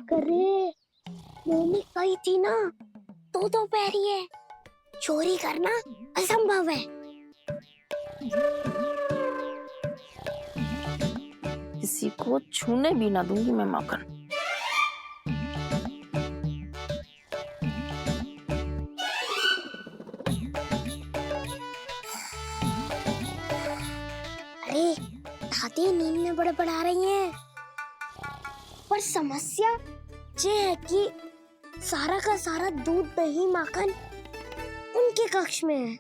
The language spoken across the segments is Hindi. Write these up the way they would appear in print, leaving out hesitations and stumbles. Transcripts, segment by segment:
अरे मम्मी कही थी ना, दो पैरी है, चोरी करना असंभव है। किसी को छूने भी ना दूंगी मैं माखन। अरे दादी नींद में बड़बड़ा रही हैं, पर समस्या ये है कि सारा का सारा दूध दही माखन उनके कक्ष में है।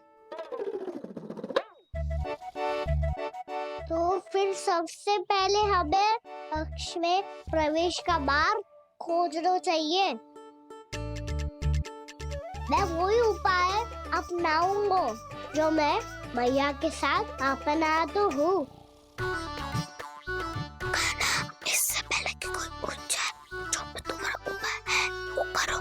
तो फिर सबसे पहले हमें कक्ष में प्रवेश का मार्ग खोजना चाहिए। मैं वही उपाय अपनाऊंगा जो मैं भैया के साथ अपनाता हूँ। इससे पहले कि कोई पूछ जाए, जो भी तुम्हारा उपाय है वो करो।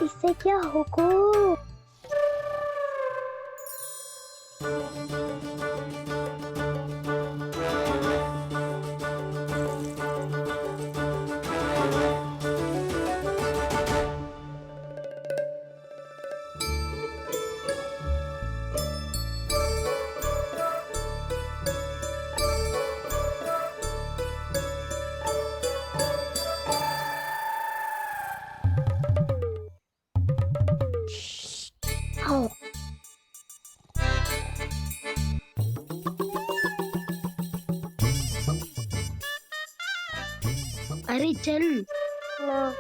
इससे क्या होगा? आओ। अरे चल ना।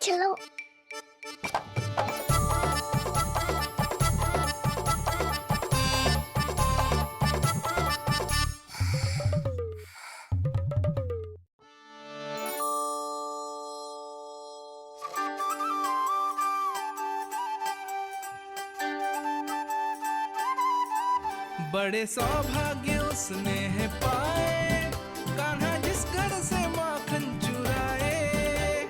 चलो। बड़े सौभाग्य उसने है पाए, कान्हा जिस घर से माखन चुराए,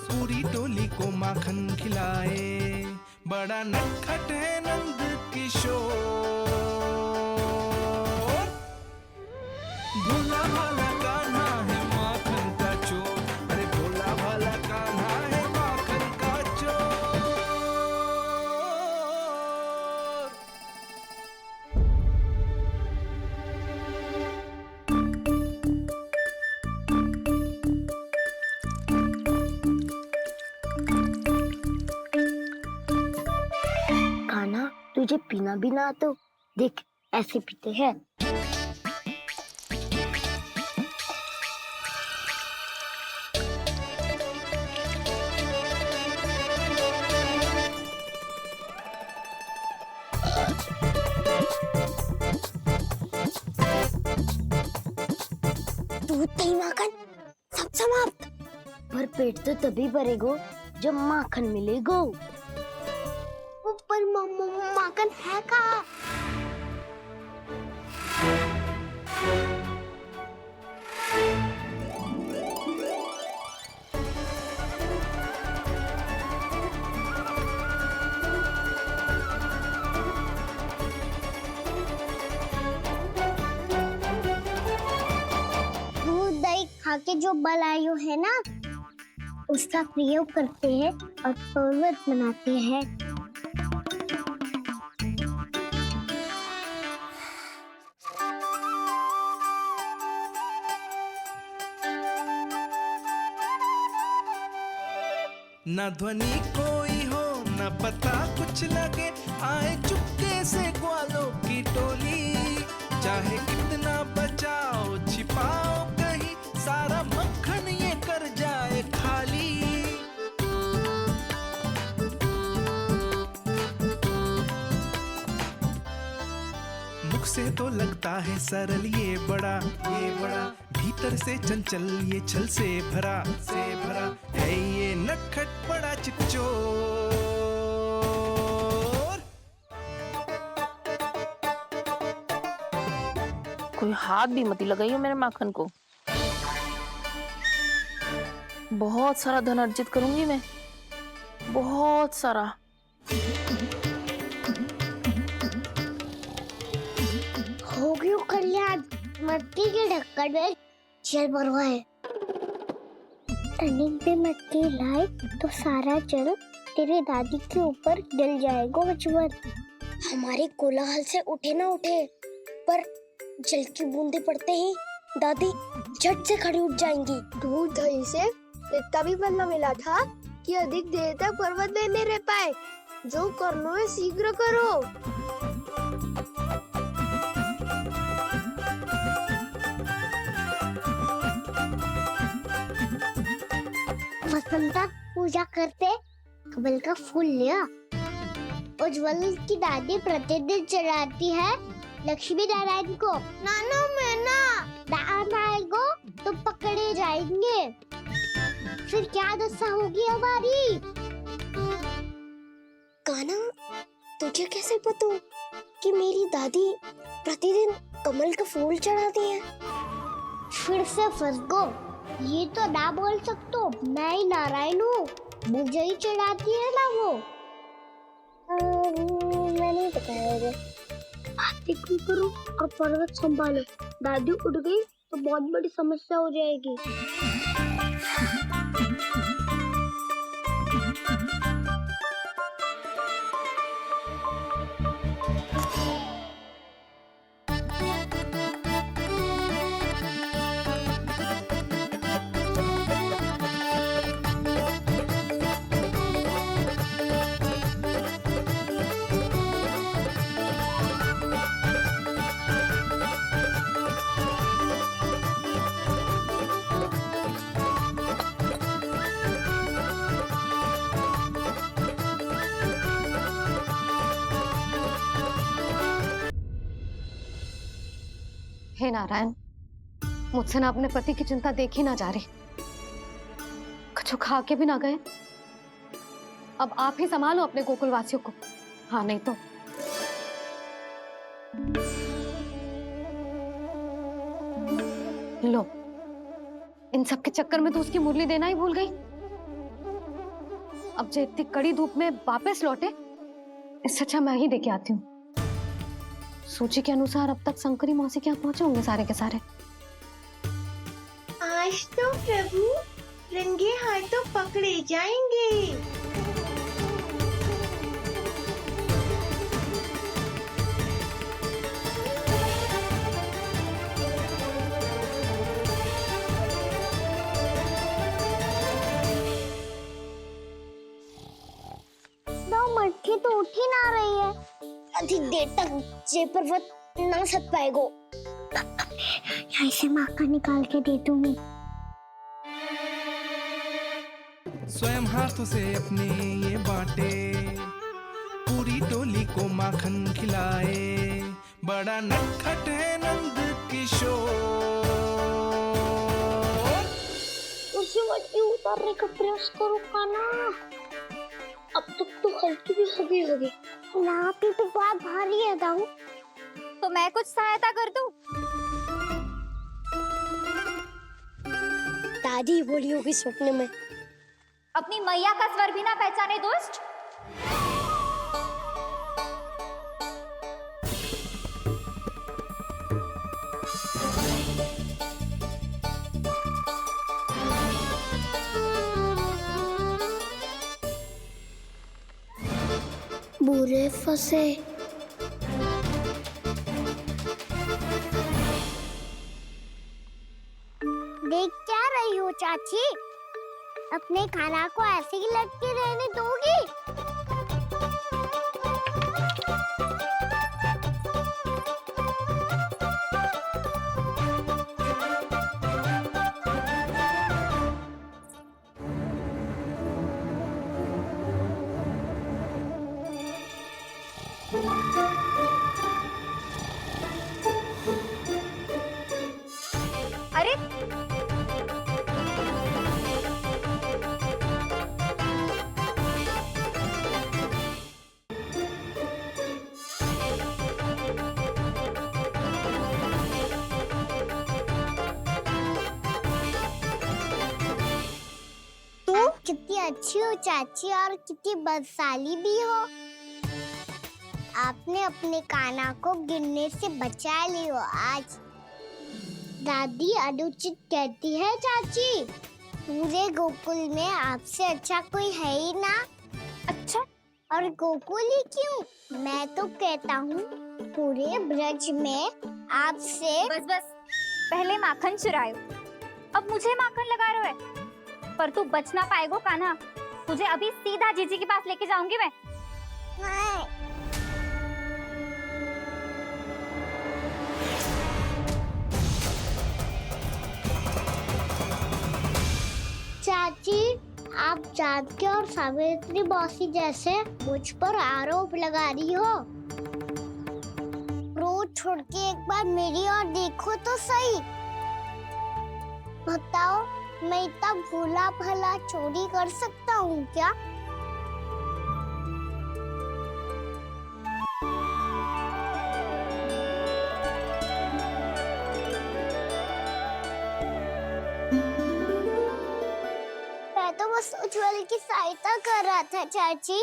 पूरी टोली को माखन खिलाए। बड़ा नटखट है नंद किशोर, भोला भाला कान्हा है माखन का चोर। अरे भोला भाला कान्हा है माखन का चोर। कान्हा तुझे पीना भी ना तो देख ऐसे पीते हैं। दूध दही माखन सब समाप्त। पर पेट तो तभी भरेगो जब माखन मिलेगो। पर माखन है कहाँ? दूध दही खा के जो बल आयु है ना, उसका प्रयोग करते हैं और पर्वत बनाते हैं। न ध्वनि कोई हो न पता कुछ लगे, आए चुपके से ग्वालों की टोली। चाहे कितना बचाओ छिपाओ कहीं, सारा मक्खन ये कर जाए खाली। तो लगता है सरल ये बड़ा भीतर से चंचल ये छल से भरा है ये नटखट बड़ा चिकचोर। कोई हाथ भी मत लगाइयो मेरे माखन को। बहुत सारा धन अर्जित करूंगी मैं, बहुत सारा। हो गयो कल्याण, मट्टी के ढक्कन में जल भरवा है। टर्निंग पे मट्टी लाए तो सारा जल तेरे दादी के ऊपर डल जाएगा बचवन। हमारे कोलाहल से उठे ना उठे, पर जल की बूंदे पड़ते ही दादी झट से खड़ी उठ जाएंगी। दूध दही से इतना भी बदला मिला था कि अधिक देर तक पर्वत में नहीं रह पाए। जो करना है शीघ्र करो। वसंता पूजा करते कमल का फूल लिया। उज्ज्वल की दादी प्रतिदिन चढ़ाती है लक्ष्मी नारायण को। नाना मैना आएगो तो पकड़े जाएंगे। फिर क्या दशा होगी हमारी? कान्हा, तुझे कैसे पता कि मेरी दादी प्रतिदिन कमल का फूल चढ़ाती है? फिर से फंस गो। ये तो ना बोल सकतो, मैं ही नारायण हूँ, मुझे ही चढ़ाती है ना वो। मैं नहीं बताया। क्यों करो और पर्वत संभालो। दादी उठ गई तो बहुत बड़ी समस्या हो जाएगी। हे नारायण, मुझसे ना अपने पति की चिंता देखी ना जा रही। कुछ खा के भी ना गए। अब आप ही संभालो अपने गोकुलवासियों को। हाँ, नहीं तो लो, इन सब के चक्कर में तो उसकी मुरली देना ही भूल गई। अब जो इतनी कड़ी धूप में वापस लौटे, इससे अच्छा मैं ही देके आती हूँ। सूची के अनुसार अब तक शंकरी मौसी के यहाँ पहुंचे होंगे सारे के सारे। आज तो प्रभु रंगे हाथों पकड़े जाएंगे। मटकी तो उठ ही ना रही है। अधिक देर तक जे पर्वत ना सक पाएगो। यहाँ से माका निकाल के दे दूंगी। स्वयं हाथों से अपने ये बांटे, पूरी टोली को माखन खिलाए। बड़ा नटखट है नंद किशोर। उसे मटकी उतारने का प्रयास करो कान्हा। अब तक तो हल्की भी होगी। लाठी तो बहुत भारी है दाऊ। तो मैं कुछ सहायता कर दूं? दादी बोली होगी सपने में। अपनी मैया का स्वर भी ना पहचाने दुष्ट। बुरे फंसे। देख क्या रही हो चाची? अपने खाना को ऐसे ही लटके रहने दोगी? अरे कितनी अच्छी हो चाची और कितनी बदसाली भी हो। आपने अपने कान्हा को गिरने से बचा ली हो आज। दादी अनुचित कहती है चाची, पूरे गोकुल में आपसे अच्छा कोई है ही ना। अच्छा, और गोकुल ही क्यों, मैं तो कहता हूँ पूरे ब्रज में आपसे। बस बस, पहले माखन चुरायो, अब मुझे माखन लगा रहे हो। पर तू बच ना पाएगो कान्हा, तुझे अभी सीधा जीजी के पास लेके जाऊंगी मैं। नहीं। चाची, आप जानकी और सावित्री मौसी जैसे मुझ पर आरोप लगा रही हो। रोज छोड़ के एक बार मेरी ओर देखो तो सही। बताओ, मैं इतना भोला भला चोरी कर सकता हूँ क्या? मैं तो बस उज्जवल की सहायता कर रहा था चाची।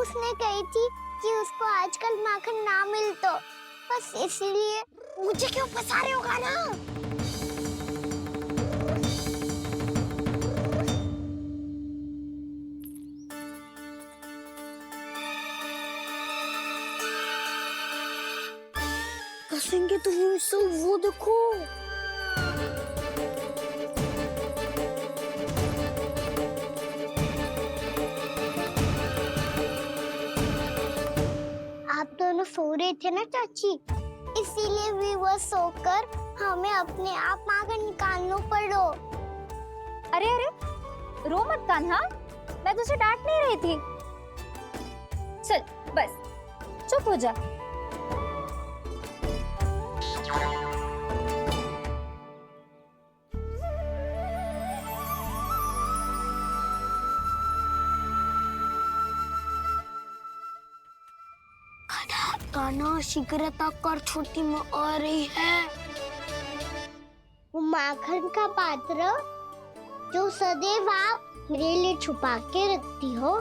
उसने कही थी कि उसको आजकल माखन ना मिल तो बस इसलिए। मुझे क्यों फंसा रहे हो कान्हा? फंसेंगे तो वो देखो। आप दोनों सो रहे थे ना चाची, इसीलिए विवश सोकर हमें अपने आप माखन निकालना पड़ो। अरे अरे, रो मत कान्हा, मैं तुझे डांट नहीं रही थी। चल बस चुप हो जा। कान्हा शीघ्रता कर, छोटी में आ रही है। वो माखन का पात्र जो सदैव आप मेरे लिए छुपा के रखती हो,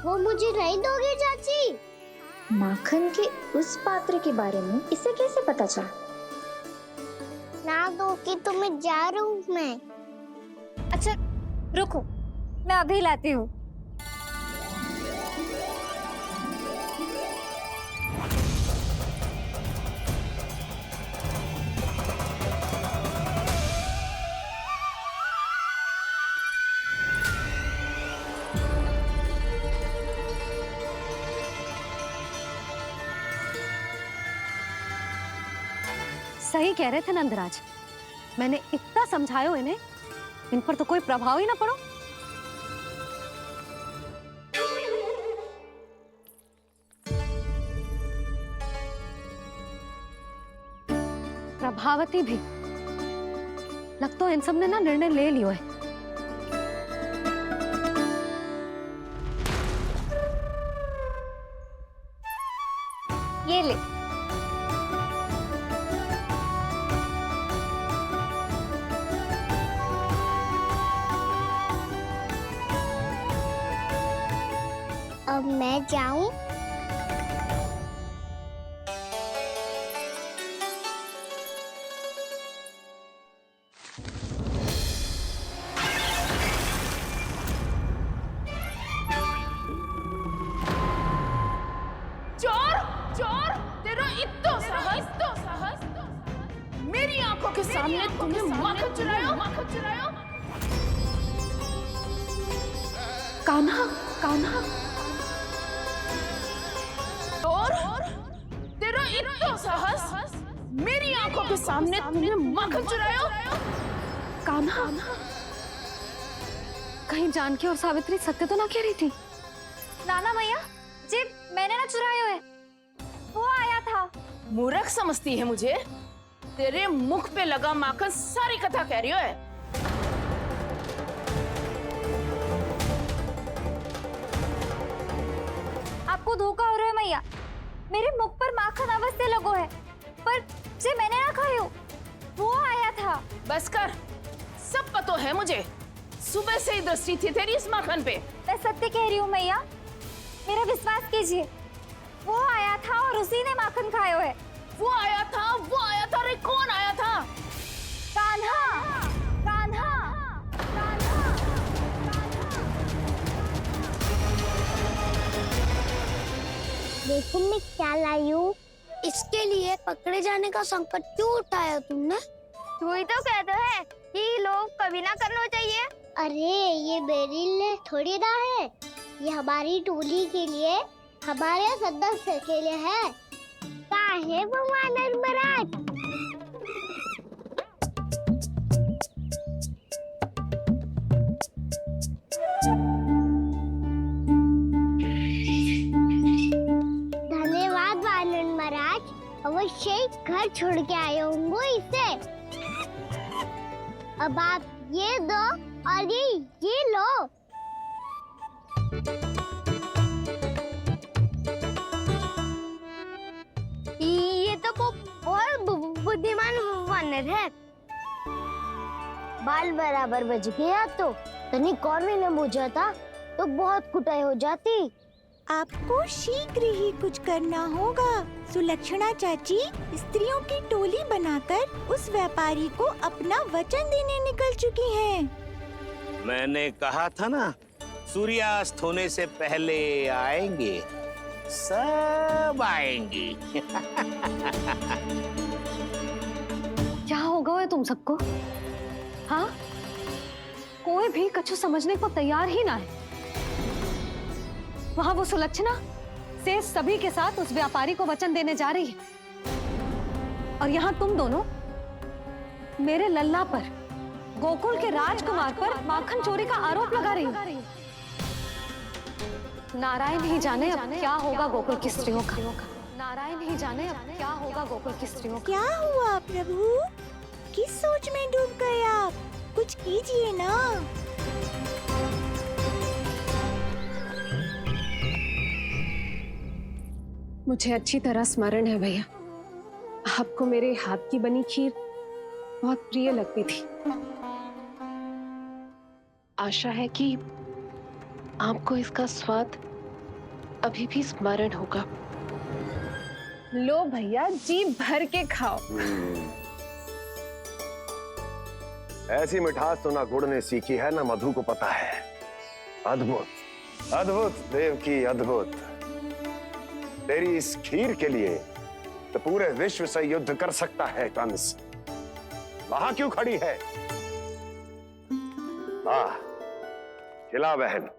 वो मुझे नहीं दोगे चाची? माखन के उस पात्र के बारे में इसे कैसे पता चला? ना दोगी तो मैं जा रहा हूँ मैं। अच्छा रुको, मैं अभी लाती हूँ। सही कह रहे थे नंदराज, मैंने इतना समझायो इन्हें, इन पर तो कोई प्रभाव ही ना पड़ो। प्रभावती भी लगता तो इन सब ने ना निर्णय ले लियो है। ये ले। अब मैं जाऊं? चोर चोर, तेरा इतना साहस, मेरी आंखों के सामने तुमने माखन चुराया। कान्हा कान्हा, चोर, तेरा इतना साहस, मेरी आंखों के सामने तुमने माखन चुराया। कान्हा, कहीं जानकी और सावित्री सत्य तो ना कह रही थी? नाना मैया जी, मैंने ना चुराया है, वो आया था। मूर्ख समझती है मुझे? तेरे मुख पे लगा माखन सारी कथा कह रही है। आपको धोखा हो रहा है मैया। मेरे मुख पर माखन अवश्य लगो है, पर जे मैंने ना खायो वो आया था। बस कर, सब पता है मुझे। सुबह से ही दृष्टि थी तेरी इस माखन पे। मैं सत्य कह रही हूँ मैया, मेरा विश्वास कीजिए। वो आया था और उसी ने माखन खायो है। वो आया था, वो आया था। अरे कौन आया था? कान्हा, कान्हा, कान्हा। देखो मैं क्या लाई हूँ। इसके लिए पकड़े जाने का संकट क्यों उठाया तुमने? तू ही तो कहता है कि लोग कभी ना करना चाहिए। अरे ये बेरिल थोड़ी ना है, ये हमारी टोली के लिए, हमारे सदस्य के लिए है। काहे वो वानर महाराज? धन्यवाद वानर महाराज, अवश्य ही घर छोड़ के आए होंगे इसे। अब आप ये दो और ये लो। ये तो बहुत बुद्धिमान वानर है। बाल बराबर बज गया तो तनिक और मैंने बुझा था तो बहुत कुटाई हो जाती। आपको शीघ्र ही कुछ करना होगा। सुलक्षणा चाची स्त्रियों की टोली बनाकर उस व्यापारी को अपना वचन देने निकल चुकी हैं। मैंने कहा था ना, सूर्यास्त होने से पहले आएंगे, सब आएंगे। क्या होगा है तुम सबको? हाँ, कोई भी कछु समझने को तैयार ही ना है। वहां वो सुलक्षणा से सभी के साथ उस व्यापारी को वचन देने जा रही है, और यहाँ तुम दोनों मेरे लल्ला पर, गोकुल के राजकुमार पर माखन चोरी का आरोप लगा रही हो। नारायण ही जाने अब क्या होगा गोकुल की स्त्रियों का। नारायण ही जाने अब क्या होगा गोकुल की स्त्रियों का। क्या हुआ प्रभु? किस सोच में डूब गए आप? कुछ कीजिए ना। मुझे अच्छी तरह स्मरण है भैया, आपको मेरे हाथ की बनी खीर बहुत प्रिय लगती थी। आशा है कि आपको इसका स्वाद अभी भी स्मरण होगा। लो भैया, जी भर के खाओ। ऐसी मिठास तो ना गुड़ ने सीखी है ना मधु को पता है। अद्भुत, अद्भुत देवकी, अद्भुत। तेरी इस खीर के लिए तो पूरे विश्व से युद्ध कर सकता है कंस। वहां क्यों खड़ी है? खिला बहन।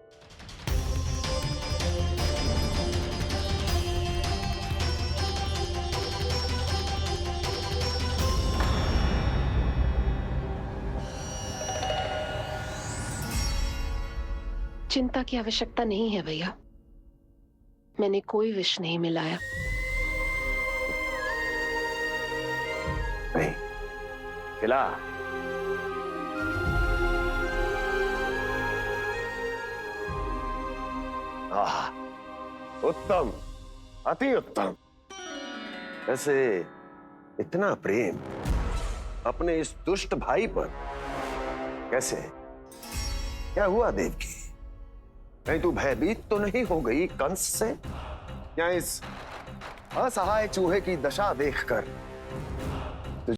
चिंता की आवश्यकता नहीं है भैया, मैंने कोई विष नहीं मिलाया। नहीं, खिला। उत्तम, अति उत्तम। वैसे इतना प्रेम अपने इस दुष्ट भाई पर कैसे? क्या हुआ देवकी? कहीं तू भयभीत तो नहीं हो गई कंस से? या इस असहाय चूहे की दशा देखकर